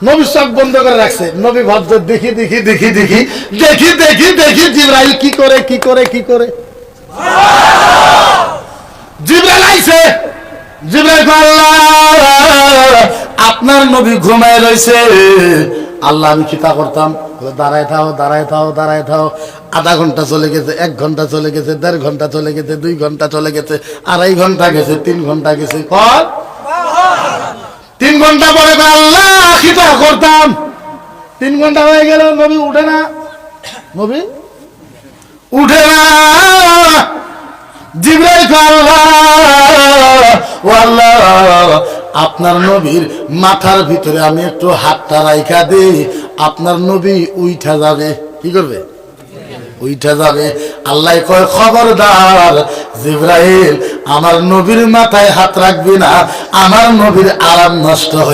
নবী চোখ বন্ধ করে রাখছে। নবী ভাবছে দেখি দেখি দেখি দেখি দেখি দেখি দেখি জিবরাইল কি করে কি করে কি করে। জিবরাইল আইছে। জিবরাইল আল্লাহ আপনার নবী ঘুমায় রইছে। আল্লাহ আমি কি তা করতাম? দাঁড়ায় থাও দাঁড়ায় থাও দাঁড়ায় থাও। আধা ঘন্টা চলে গেছে, 1 ঘন্টা চলে গেছে, 1.5 ঘন্টা চলে গেছে, 2 ঘন্টা চলে গেছে, 2.5 ঘন্টা গেছে, 3 ঘন্টা গেছে। 3 ঘন্টা পরে আল্লাহ কি তা করতাম? 3 ঘন্টা হয়ে গেল, নবী উঠে না। নবী উঠে না। জিবরাইল আল্লাহ আপনার নবীর মাথার ভিতরে আমি একটু হাতটা রাইখা দেই, আপনার নবী উইঠা যাবে। কি করবে? উইঠা যাবে। আল্লাহ কয় খবরদার জিবরাইল আমার নবীর মাথায় হাত রাখবি না, আমার নবীর আরাম নষ্ট হয়।